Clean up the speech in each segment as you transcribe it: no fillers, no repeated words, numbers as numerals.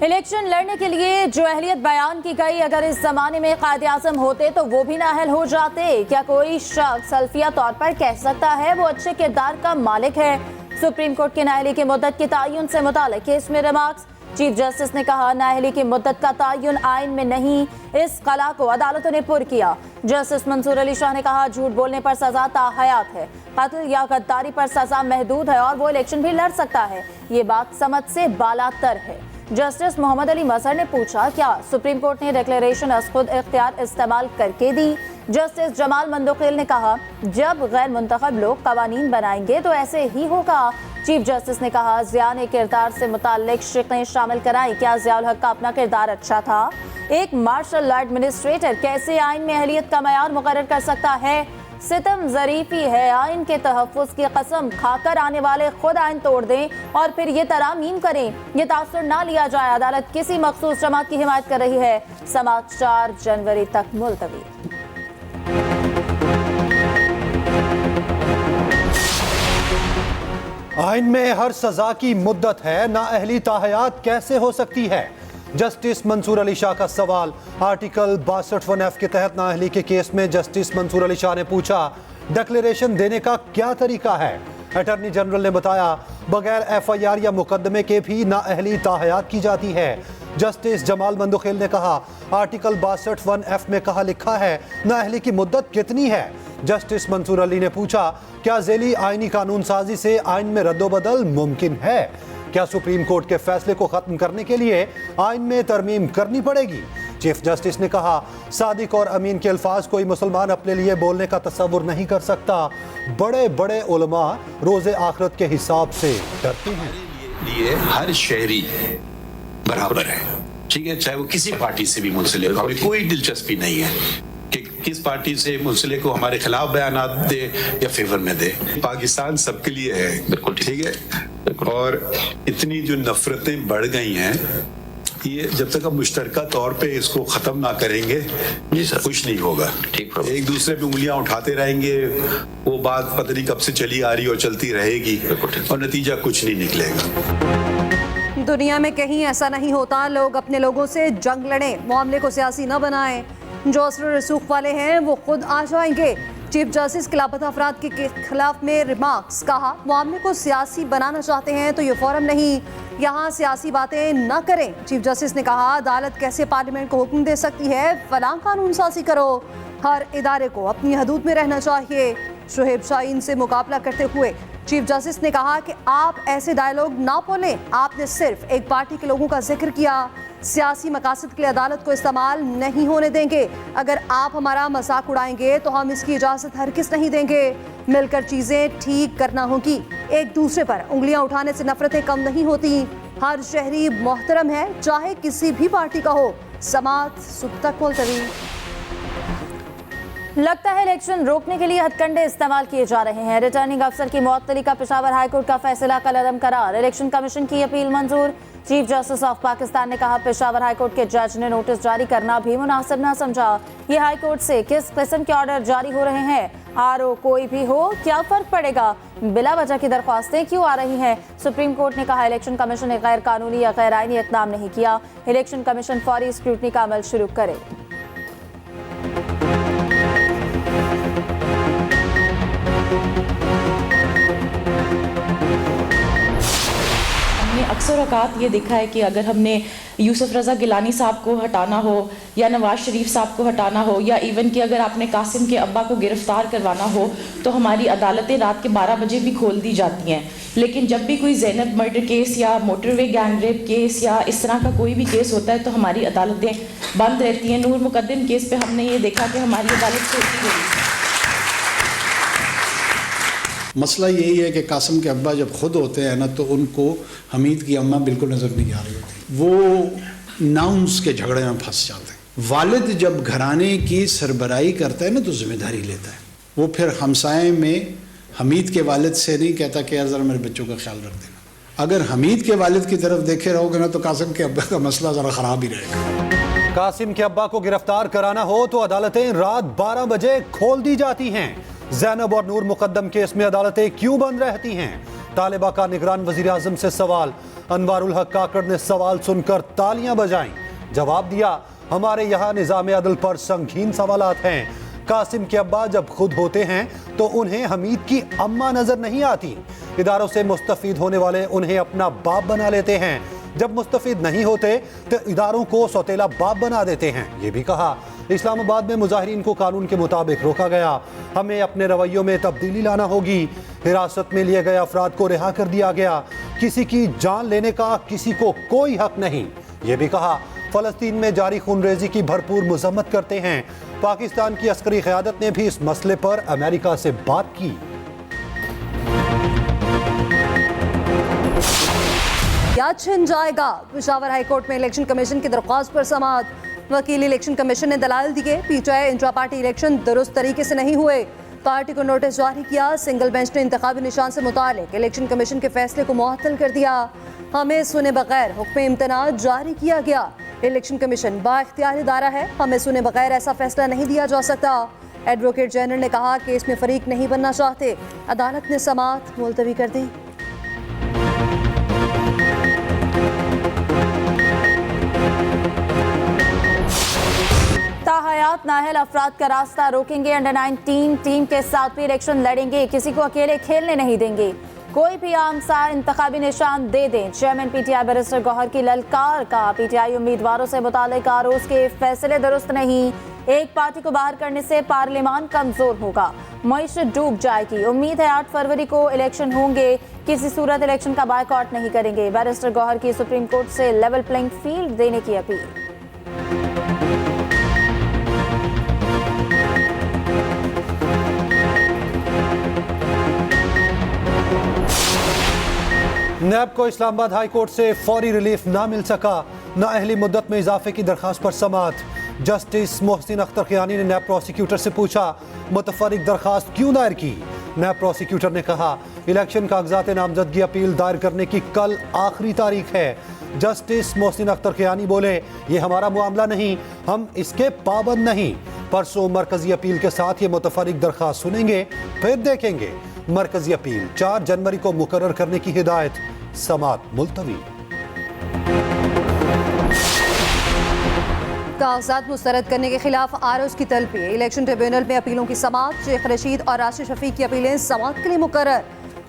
Election लड़ने के लिए जो अहलियत बयान की गई, अगर इस जमाने में कायदे आज़म होते तो वो भी नाअहल हो जाते। क्या कोई शख्स सल्फिया तौर पर कह सकता है वो अच्छे किरदार का मालिक है? सुप्रीम कोर्ट के नाअहली की मुद्दत के तयन से मुताल्लिक केस में रिमार्क्स। चीफ जस्टिस ने कहा, नाअहली की मुद्दत का तयन आइन में नहीं, इस कला को अदालतों ने पुर किया। जस्टिस मंसूर अली शाह ने कहा, झूठ बोलने पर सजा ताहयात है, कत्ल या गद्दारी पर सजा महदूद है और वो इलेक्शन भी लड़ सकता है। ये बात समझ से बालातर है। जस्टिस मोहम्मद अली मजहर ने पूछा, क्या सुप्रीम कोर्ट ने डिक्लेरेशन अज़ खुद इख्तियार इस्तेमाल करके दी? जस्टिस जमाल मंदोखिल ने कहा, जब गैर मुंतखब लोग कवानीन बनाएंगे तो ऐसे ही होगा। चीफ जस्टिस ने कहा, ज़ियान किरदार से मुताल्लिक शिकायतें शामिल कराएं। क्या ज़ियाउल हक का अपना किरदार अच्छा था? एक मार्शल लॉ एडमिनिस्ट्रेटर कैसे आइन में अहलियत का मयार मुकर्रर कर सकता है? सितम ज़रीफ़ी है, आइन के तहफ़्फ़ुज़ की कसम खाकर आने वाले खुद आइन तोड़ दें और फिर ये तरामीम करें। ये तासुर ना लिया जाए, अदालत किसी मखसूस जमात की हिमायत कर रही है। समाअत 4 जनवरी तक मुलतवी। आइन में हर सजा की मुद्दत है, नाअहली ताहयात कैसे हो सकती है? जस्टिस मंसूर अली शाह का सवाल। आर्टिकल 62(1)(f) के तहत नाअहली के केस में जस्टिस मंसूर अली शाह ने पूछा, डिक्लेरेशन देने का क्या तरीका है? अटॉर्नी जनरल ने बताया, बगैर FIR या मुकदमे के भी नाअहली ताहयात की जाती है। जस्टिस जमाल मंदोखिल ने कहा, आर्टिकल 62(1)(f) में कहा लिखा है नाअहली की मुद्दत कितनी है? जस्टिस मंसूर अली ने पूछा, क्या ज़ेली आइनी कानून साजी से आइन में रद्दोबदल मुमकिन है? क्या सुप्रीम कोर्ट के फैसले को खत्म करने के लिए आइन में तरमीम करनी पड़ेगी? चीफ जस्टिस ने कहा, सादिक और अमीन के अल्फाज कोई मुसलमान अपने लिए बोलने का तसव्वुर नहीं कर सकता। बड़े बड़े उलमा रोज़े आखिरत के हिसाब से डरते हैं। लिए हर शहरी बराबर है, ठीक है, चाहे वो किसी पार्टी से भी मुंसलिक हो, हमें कोई दिलचस्पी नहीं है कि किस पार्टी से मुंसलिक को हमारे खिलाफ बयानात दे या फेवर में दे। पाकिस्तान सबके लिए है, बिल्कुल ठीक है। और इतनी जो नफरतें बढ़ गई हैं, ये जब तक हम मुश्तरका तौर पे इसको खत्म ना करेंगे कुछ नहीं होगा। ठीक, एक दूसरे पे उंगलियां उठाते रहेंगे, वो बात पता नहीं कब से चली आ रही और चलती रहेगी और नतीजा कुछ नहीं निकलेगा। दुनिया में कहीं ऐसा नहीं होता लोग अपने लोगों से जंग लड़ें, मामले को सियासी न बनाएं। जो असर रसूख वाले हैं वो खुद आ जाएंगे। चीफ जस्टिस के लापता अफराद के खिलाफ में रिमार्क्स। कहा, मामले को सियासी बनाना चाहते हैं तो ये फोरम नहीं, यहाँ सियासी बातें न करें। चीफ जस्टिस ने कहा, अदालत कैसे पार्लियामेंट को हुक्म दे सकती है फलां कानून साजी करो? हर इदारे को अपनी हदूद में रहना चाहिए। शुएब शाहीन से मुकाबला करते हुए चीफ जस्टिस ने कहा कि आप ऐसे डायलॉग ना बोलें, आपने सिर्फ एक पार्टी के लोगों का जिक्र किया। सियासी मकासद के लिए अदालत को इस्तेमाल नहीं होने देंगे। अगर आप हमारा मजाक उड़ाएंगे तो हम इसकी इजाज़त हरगिज़ नहीं देंगे। मिलकर चीज़ें ठीक करना होगी। एक दूसरे पर उंगलियां उठाने से नफरतें कम नहीं होती। हर शहरी मोहतरम है, चाहे किसी भी पार्टी का हो। समाअत सुबह तक मुलतवी। लगता है इलेक्शन रोकने के लिए हथकंडे इस्तेमाल किए जा रहे हैं। रिटर्निंग अफसर की मुअत्तली का पेशावर हाईकोर्ट का फैसला कलअदम करार। इलेक्शन कमीशन की अपील मंजूर। चीफ जस्टिस ऑफ पाकिस्तान ने कहा, पेशावर हाईकोर्ट के जज ने नोटिस जारी करना भी मुनासिब न समझा। ये हाईकोर्ट से किस किस्म के ऑर्डर जारी हो रहे हैं? RO कोई भी हो, क्या फर्क पड़ेगा? बिला वजह की दरख्वास्तें क्यों आ रही हैं? सुप्रीम कोर्ट ने कहा, इलेक्शन कमीशन ने गैर कानूनी या गैर आईनी इक़दाम नहीं किया। इलेक्शन कमीशन फौरी स्क्रूटनी का अमल शुरू करे। अक्सर औकात ये देखा है कि अगर हमने यूसुफ रज़ा गिलानी साहब को हटाना हो या नवाज शरीफ साहब को हटाना हो या इवन कि अगर आपने कासिम के अब्बा को गिरफ्तार करवाना हो तो हमारी अदालतें रात के 12 बजे भी खोल दी जाती हैं। लेकिन जब भी कोई ज़ैनब मर्डर केस या मोटरवे गैंग रेप केस या इस तरह का कोई भी केस होता है तो हमारी अदालतें बंद रहती हैं। नूर मुकद्दम केस पर हमने ये देखा कि हमारी अदालत खोलती गई। मसला यही है कि कासिम के अब्बा जब खुद होते हैं ना तो उनको हमीद की अम्मा बिल्कुल नज़र नहीं आ रही होती। वो नाउंस के झगड़े में फंस जाते हैं। वालिद जब घराने की सरबराही करता है ना तो जिम्मेदारी लेता है। वो फिर हमसाए में हमीद के वालिद से नहीं कहता कि यार ज़रा मेरे बच्चों का ख्याल रख देना। अगर हमीद के वालिद की तरफ देखे रहोगे ना तो कासिम के अब्बा का मसला ज़रा ख़राब ही रहेगा। कासिम के अब्बा को गिरफ्तार कराना हो तो अदालतें रात 12 बजे खोल दी जाती हैं। ज़ैनब और नूर मुकद्दम केस में अदालतें क्यों बंद रहती हैं? तालिबा का निगरान वज़ीर आज़म से सवाल। अनवारुल हक काकड़ ने सवाल सुनकर तालियां बजाईं। जवाब दिया, हमारे यहाँ निज़ाम अदल पर संगीन सवालात हैं। कासिम के अब्बा जब खुद होते हैं तो उन्हें हमीद की अम्मा नजर नहीं आती। इदारों से मुस्तफीद होने वाले उन्हें अपना बाप बना लेते हैं, जब मुस्तफीद नहीं होते तो इदारों को सौतेला बाप बना देते हैं। ये भी कहा, इस्लामाबाद में मुजाहिरीन को कानून के मुताबिक रोका गया, हमें अपने रवैयों में तब्दीली लाना होगी। हिरासत में लिए गए अफराद को रिहा कर दिया गया, किसी की जान लेने का किसी को कोई हक नहीं। ये भी कहा, फलस्तीन में जारी खूनरेजी की भरपूर मजम्मत करते हैं। पाकिस्तान की अस्करी क़यादत ने भी इस मसले पर अमेरिका से बात की। क्या छिन जाएगा? पेशावर हाईकोर्ट में इलेक्शन कमीशन की दरख्वास्त पर समाअत। वकील इलेक्शन कमीशन ने दलाल दिए, पीटीआई इंट्रा पार्टी इलेक्शन दुरुस्त तरीके से नहीं हुए, पार्टी को नोटिस जारी किया। सिंगल बेंच ने इंतखाबी निशान से मुतालिक इलेक्शन कमीशन के फैसले को मुअत्तल कर दिया। हमें सुने बगैर हुक्म इम्तना जारी किया गया। इलेक्शन कमीशन बाइख्तियार इदारा है, हमें सुने बगैर ऐसा फैसला नहीं दिया जा सकता। एडवोकेट जनरल ने कहा कि इसमें फरीक नहीं बनना चाहते। अदालत ने समाअत मुलतवी कर दी। ताहयात नाअहल अफराद का रास्ता रोकेंगे। अंडर 19 टीम के साथ भी इलेक्शन लड़ेंगे, किसी को अकेले खेलने नहीं देंगे। कोई भी आम सा इंतखाबी निशान दे दें। चेयरमैन पीटीआई बैरिस्टर गौहर की ललकार का। पीटीआई उम्मीदवारों से मुतालिक आरोज के फैसले दुरुस्त नहीं, एक पार्टी को बाहर करने से पार्लियामान कमजोर होगा, मईशत डूब जाएगी। उम्मीद है 8 फरवरी को इलेक्शन होंगे, किसी सूरत इलेक्शन का बायकॉट नहीं करेंगे। बैरिस्टर गौहर की सुप्रीम कोर्ट से लेवल प्लेइंग फील्ड देने की अपील। नैब को इस्लामाबाद हाई कोर्ट से फौरी रिलीफ ना मिल सका, नाअहली मुद्दत में इजाफे की दरखास्त पर समाअत। जस्टिस मोहसिन अख्तर खियानी ने नैब प्रोसिक्यूटर से पूछा, मुतफर्रिक दरखास्त क्यों दायर की? नैब प्रोसिक्यूटर ने कहा, इलेक्शन कागजात नामजदगी अपील दायर करने की कल आखिरी तारीख है। जस्टिस मोहसिन अख्तर खियानी बोले, ये हमारा मामला नहीं, हम इसके पाबंद नहीं। परसों मरकजी अपील के साथ ये मुतफर्रिक दरखास्त सुनेंगे, फिर देखेंगे। मरकजी अपील 4 जनवरी को मुकर्रर करने की हिदायत, समाअत मुलतवी। कागजात मुस्तरद करने के खिलाफ आरोज की तलबी। इलेक्शन ट्रिब्यूनल में अपीलों की समाअत। शेख रशीद और राशिद शफीक की अपीलें समाअत के लिए मुकर्रर।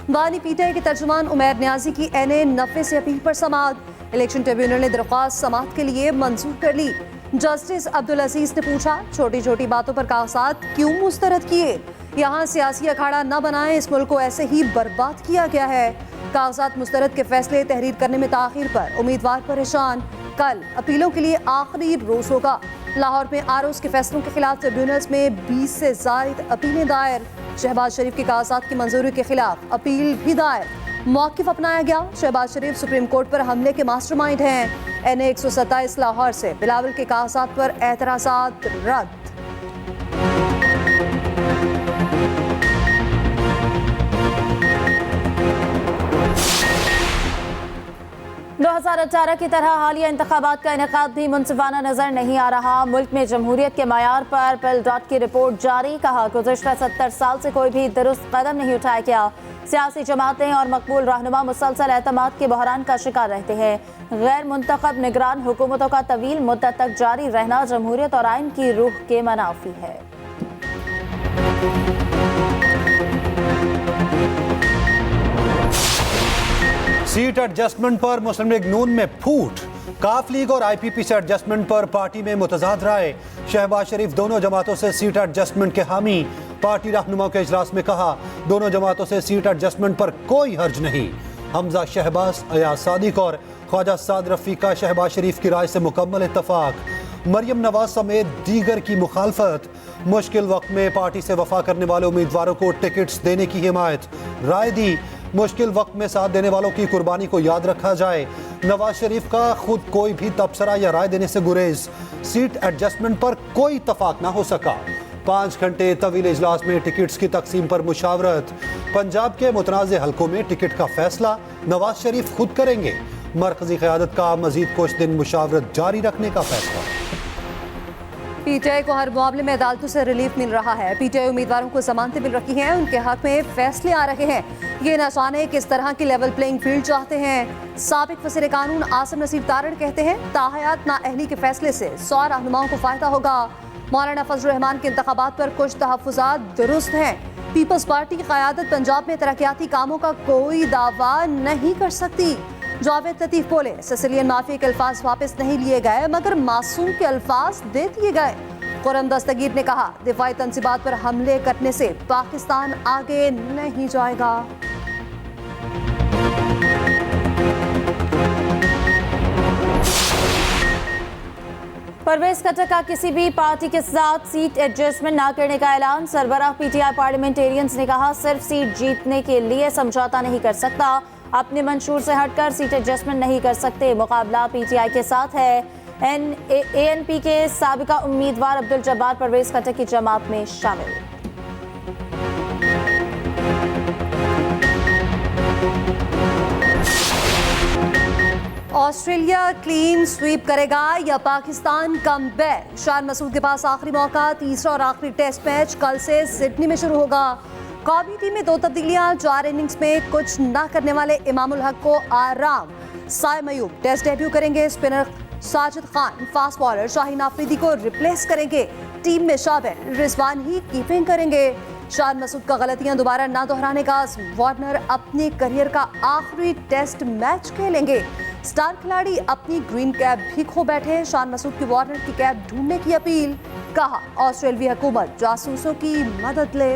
बानी पीटीआई के तर्जुमान उमैर न्याजी की एन नफे से अपील पर समाअत। इलेक्शन ट्रिब्यूनल ने दरख्वास्त समाअत के लिए मंजूर कर ली। जस्टिस अब्दुल अजीज ने पूछा, छोटी छोटी बातों पर कागजात क्यों मुस्तरद किए? यहाँ सियासी अखाड़ा न बनाएं, इस मुल्क को ऐसे ही बर्बाद किया गया है। कागजात मुस्तरद के फैसले तहरीर करने में ताखिर पर उम्मीदवार परेशान। कल अपीलों के लिए आखिरी रोज होगा। लाहौर में आरोज के फैसलों के खिलाफ ट्रिब्यूनल्स में 20 से ज्यादा अपीलें दायर। शहबाज शरीफ की कागजात की मंजूरी के खिलाफ अपील भी दायर। मौक़िफ़ अपनाया गया। शहबाज शरीफ सुप्रीम कोर्ट पर हमले के मास्टरमाइंड हैं। NA 127 लाहौर से बिलावल के कागजात पर एतराज़ात रद्द। दो 2018 की तरह हालिया इंतखाबात का इनेकाद भी मुनसिफाना नजर नहीं आ रहा। मुल्क में जमहूरियत के मयार पर पिल डॉट की रिपोर्ट जारी। कहा, गुज़श्ता 70 साल से कोई भी दुरुस्त कदम नहीं उठाया गया। सियासी जमातें और मकबूल रहनुमा मुसलसल एतमाद के बहरान का शिकार रहते हैं। गैर मुंतखब निगरान हुकूमतों का तवील मुद्दत तक जारी रहना जमहूरियत और आइन की रूह के मनाफी है। सीट एडजस्टमेंट पर मुस्लिम लीग नून में फूट। काफ लीग और IPP से एडजस्टमेंट पर पार्टी में मुतजाद राय। शहबाज शरीफ दोनों जमातों से सीट एडजस्टमेंट के हामी। पार्टी रहनुमाओं के इजलास में कहा, दोनों जमातों से सीट एडजस्टमेंट पर कोई हर्ज नहीं। हमजा शहबाज, अयाज सादिक और ख्वाजा साद रफी का शहबाज शरीफ की राय से मुकम्मल इत्तफाक। मरियम नवाज समेत दीगर की मुखालफत। मुश्किल वक्त में पार्टी से वफा करने वाले उम्मीदवारों को टिकट्स देने की हिमायत। राय दी, मुश्किल वक्त में साथ देने वालों की कुर्बानी को याद रखा जाए। नवाज शरीफ का खुद कोई भी तबसरा या राय देने से गुरेज। सीट एडजस्टमेंट पर कोई इत्तफाक ना हो सका। 5 घंटे तवील इजलास में टिकट्स की तकसीम पर मुशावरत। पंजाब के मुतनाज़ हलकों में टिकट का फैसला नवाज शरीफ खुद करेंगे। मरकजी क़यादत का मजीद कुछ दिन मुशावरत जारी रखने का फैसला। पीटीआई को हर मामले में अदालतों से रिलीफ मिल रहा है। पीटीआई उम्मीदवारों को जमानतें मिल रही हैं, उनके हक में फैसले आ रहे हैं। ये न जाने किस तरह की लेवल प्लेइंग फील्ड चाहते हैं। साबिक वज़ीर कानून आसिम नसीर तारड़ कहते हैं ताहयात नाअहली के फैसले से 100 रहनुमाओं को फायदा होगा। मौलाना फजल रहमान के इंतखाबात पर कुछ तहफ़्फ़ुज़ात दुरुस्त हैं। पीपल्स पार्टी की क़यादत पंजाब में तरक्याती कामों का कोई दावा नहीं कर सकती। जावेद लतीफ़ बोले सिसिलियन माफिया के अल्फाज वापस नहीं लिए गए मगर मासूम के अल्फाज दे दिए गए। खुर्रम दस्तगीर ने कहा दिफाई तंसीबात पर हमले करने से पाकिस्तान आगे नहीं जाएगा। परवेज खट्टर का किसी भी पार्टी के साथ सीट एडजस्टमेंट न करने का ऐलान। सरबराह पीटीआई पार्लियामेंटेरियंस ने कहा सिर्फ सीट जीतने के लिए समझौता नहीं कर सकता, अपने मंशूर से हटकर सीट एडजस्टमेंट नहीं कर सकते। मुकाबला पीटीआई के साथ है। एएनपी के साबिका उम्मीदवार अब्दुल जब्बार परवेज खट्टर की जमात में शामिल। ऑस्ट्रेलिया क्लीन स्वीप करेगा या पाकिस्तान कम बैक? शान मसूद के पास आखिरी मौका। तीसरा और आखिरी टेस्ट मैच कल से सिडनी में शुरू होगा। कौमी टीम में 2 तब्दीलियां। 4 इनिंग्स में कुछ न करने वाले इमामुल हक को आराम। साइम अयूब टेस्ट डेब्यू करेंगे। Spinner Sajid Khan fast bowler Shaheen Afridi को रिप्लेस करेंगे। टीम में शामिल रिजवान ही कीपिंग करेंगे। शान मसूद का गलतियां दोबारा ना दोहराने का वार्नर अपने करियर का आखिरी टेस्ट मैच खेलेंगे। स्टार खिलाड़ी अपनी ग्रीन कैप भी खो बैठे। शान मसूद की वार्नर की कैप ढूंढने की अपील। कहा ऑस्ट्रेलियाई हुकूमत जासूसों की मदद ले।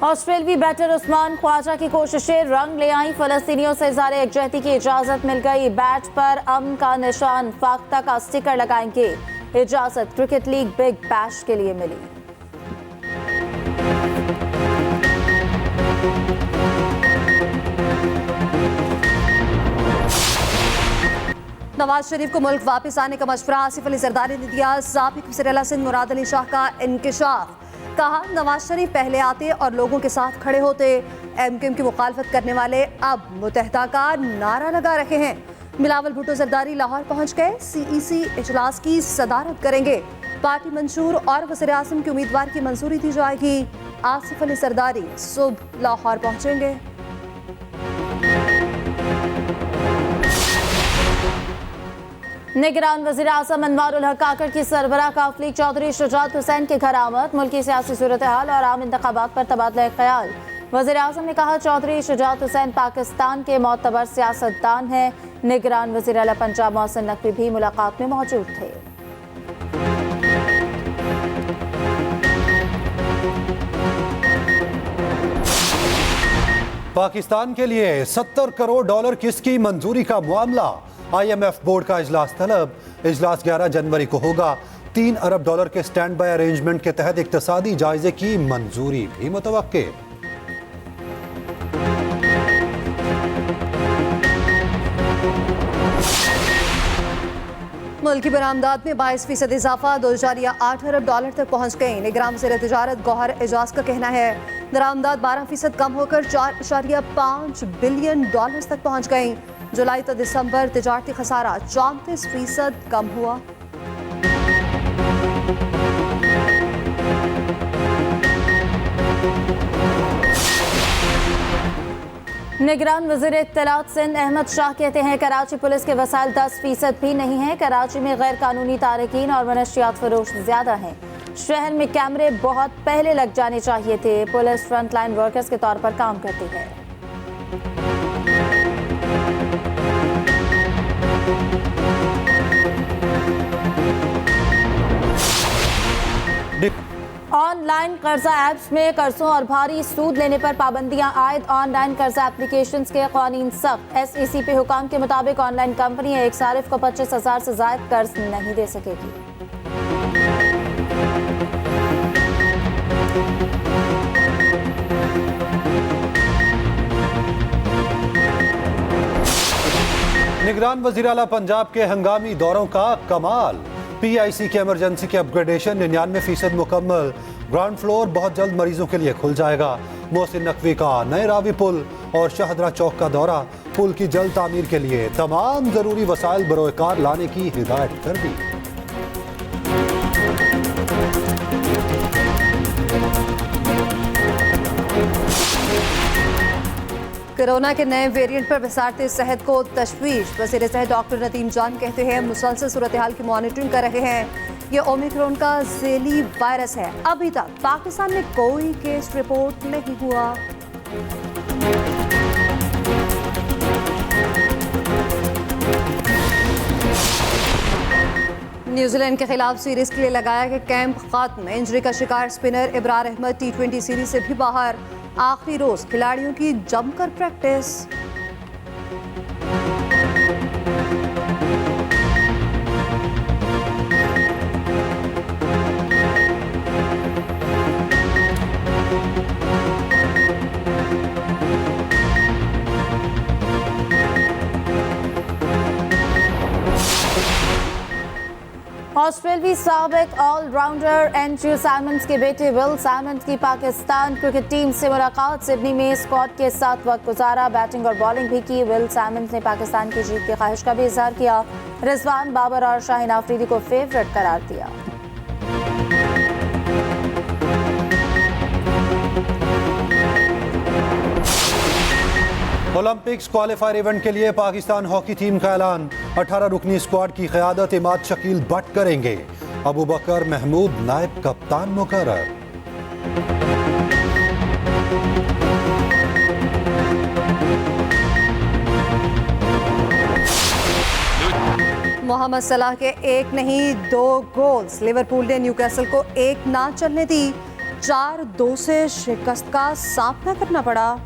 ऑस्ट्रेलवी बैटर उस्मान ख्वाजा की कोशिशें रंग ले आई। फलस्तीनियों से इज़हार यकजहती की इजाजत मिल गई। बैट पर अमन का निशान फाख्ता का स्टिकर लगाएंगे। इजाजत क्रिकेट लीग बिग बैश के लिए मिली। नवाज शरीफ को मुल्क वापस आने का मशवरा आसिफ अली जरदारी ने दिया। साबिक वज़ीर आला सिंध मुराद अली शाह का इंकिशाफ। कहा नवाज शरीफ पहले आते और लोगों के साथ खड़े होते। एमक्यूएम की मुखालफत करने वाले अब मुतहदा का नारा लगा रहे हैं। बिलावल भुट्टो जरदारी लाहौर पहुंच गए। सीईसी इजलास की सदारत करेंगे। पार्टी मंशूर और वज़ीर आज़म के उम्मीदवार की मंजूरी दी जाएगी। आसिफ अली जरदारी सुबह लाहौर पहुंचेंगे। निगरान वज़ीर आज़म अनवारुल हक काकड़ की सरबराह काफिले चौधरी शुजात हुसैन के घर आमद। मुल्की सियासी सूरत हाल और आम इंतखाबात पर तबादला ख्याल। वज़ीर आज़म ने कहा चौधरी शुजात हुसैन पाकिस्तान के मोतबर सियासतदान हैं। निगरान वज़ीर आला पंजाब मोहसिन नकवी भी मुलाकात में मौजूद थे। पाकिस्तान के लिए $70 करोड़ किसकी मंजूरी का मामला। IMF बोर्ड का इजलास तलब। इजलास 11 जनवरी को होगा। $3 अरब के स्टैंड बाय अरेंजमेंट के तहत इक्तसादी जायजे की मंजूरी भी मुतवक्के। मुल्की बरामदात में 22% इजाफा। 2.8 अरब डॉलर तक पहुंच गई। निगरान वज़ीर तिजारत गौहर एजाज का कहना है दरामदात 12% कम होकर 4.5 बिलियन डॉलर तक पहुंच गई। जुलाई तो दिसंबर तिजारती खसारा 34% कम हुआ। निगरान वज़ीर इत्तलात सिंध अहमद शाह कहते हैं कराची पुलिस के वसाइल 10% भी नहीं है। कराची में गैर कानूनी तारकीन और मनशियात फरोश ज्यादा हैं। शहर में कैमरे बहुत पहले लग जाने चाहिए थे। पुलिस फ्रंट लाइन वर्कर्स के तौर पर काम करती है। ऑनलाइन कर्जा ऐप्स में कर्जों और भारी सूद लेने पर पाबंदियां आयद। ऑनलाइन कर्जा एप्लीकेशंस के कानून सख्त। SEC पे हुकाम के मुताबिक ऑनलाइन कंपनी एक सारिफ को 25,000 से ज्यादा कर्ज नहीं दे सकेगी। निगरान वज़ीर आला पंजाब के हंगामी दौरों का कमाल। PIC के इमरजेंसी के अपग्रेडेशन 99% मुकम्मल। ग्राउंड फ्लोर बहुत जल्द मरीजों के लिए खुल जाएगा। मोहसिन नकवी का नए रावी पुल और शाहदरा चौक का दौरा। पुल की जल्द तामीर के लिए तमाम जरूरी वसाइल बरोकार लाने की हिदायत कर दी। कोरोना के नए वेरिएंट पर वजारत सेहत को तशवीश। वज़ीर सेहत डॉक्टर नदीम जान कहते हैं मुसलसल सूरत हाल की मॉनिटरिंग कर रहे हैं। ये ओमिक्रॉन का ज़ेली वायरस है। अभी तक पाकिस्तान में कोई केस रिपोर्ट नहीं हुआ। न्यूजीलैंड के खिलाफ सीरीज के लिए लगाया गया कैंप खत्म। इंजरी का शिकार spinner Ibrar Ahmad T20 series से भी बाहर। आखिरी रोज खिलाड़ियों की जमकर प्रैक्टिस। ऑस्ट्रेलियावी साबिक ऑलराउंडर एंड्रयू सैमंड्स के बेटे विल सैमंड्स की पाकिस्तान क्रिकेट टीम से मुलाकात। सिडनी में स्क्वाड के साथ वक्त गुजारा, बैटिंग और बॉलिंग भी की। विल सैमंड्स ने पाकिस्तान की जीत की ख्वाहिश का भी इजहार किया। रिजवान, बाबर और शाहीन आफरीदी को फेवरेट करार दिया। ओलंपिक्स क्वालिफायर इवेंट के लिए पाकिस्तान हॉकी टीम का ऐलान। 18 रुकनी स्क्वाड की क़यादत इमाद शकील भट्ट करेंगे। अबू बकर महमूद नायब कप्तान मुकर्रर। मोहम्मद सलाह के एक नहीं 2 गोल्स। लिवरपूल ने न्यूकैसल को 1 ना चलने दी। 4-2 से शिकस्त का सामना करना पड़ा।